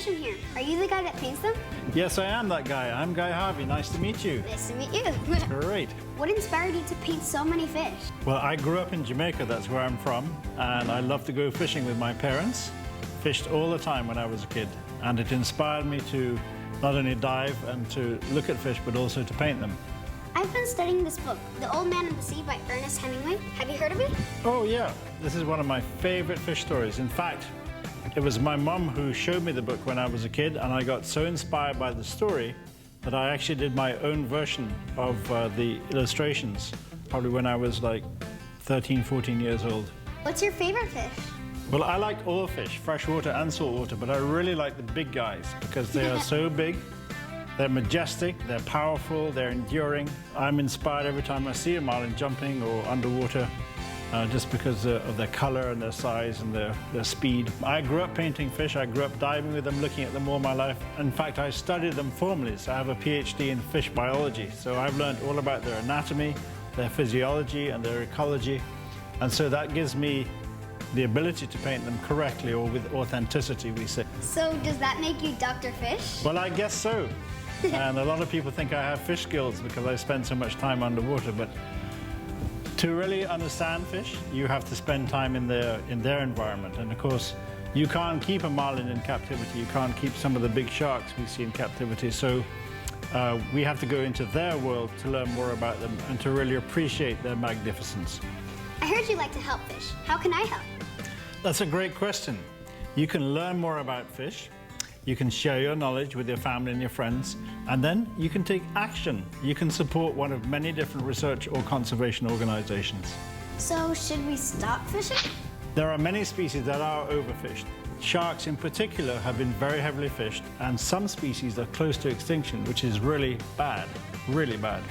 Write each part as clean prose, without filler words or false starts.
Ocean here. Are you the guy that paints them? Yes, I am that guy. I'm Guy Harvey. Nice to meet you. Nice to meet you. Great. What inspired you to paint so many fish? Well, I grew up in Jamaica, that's where I'm from, and I loved to go fishing with my parents. Fished all the time when I was a kid, and it inspired me to not only dive and to look at fish, but also to paint them. I've been studying this book, The Old Man and the Sea by Ernest Hemingway. Have you heard of it? Oh yeah, this is one of my favorite fish stories. In fact, it was my mum who showed me the book when I was a kid, and I got so inspired by the story that I actually did my own version of the illustrations, probably when I was like 13, 14 years old. What's your favorite fish? Well, I like all fish, freshwater and saltwater, but I really like the big guys because they are so big. They're majestic, they're powerful, they're enduring. I'm inspired every time I see a marlin jumping or underwater, just because of their color and their size and their speed. I grew up painting fish, I grew up diving with them, looking at them all my life. In fact, I studied them formally, so I have a PhD in fish biology. So I've learned all about their anatomy, their physiology and their ecology. And so that gives me the ability to paint them correctly, or with authenticity, we say. So does that make you Dr. Fish? Well, I guess so. And a lot of people think I have fish skills because I spend so much time underwater, but to really understand fish, you have to spend time in their environment. And of course, you can't keep a marlin in captivity, you can't keep some of the big sharks we see in captivity, so we have to go into their world to learn more about them and to really appreciate their magnificence. I heard you like to help fish. How can I help? That's a great question. You can learn more about fish, you can share your knowledge with your family and your friends, and then you can take action. You can support one of many different research or conservation organizations. So should we stop fishing? There are many species that are overfished. Sharks in particular have been very heavily fished, and some species are close to extinction, which is really bad, really bad.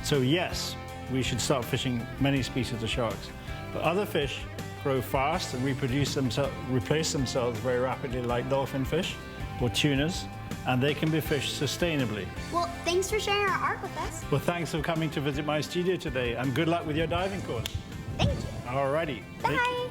So yes, we should start fishing many species of sharks. But other fish grow fast and reproduce themselves, replace themselves very rapidly, like dolphin fish or tunas, and they can be fished sustainably. Well, thanks for sharing our art with us. Well, thanks for coming to visit my studio today, and good luck with your diving course. Thank you. Alrighty. Bye.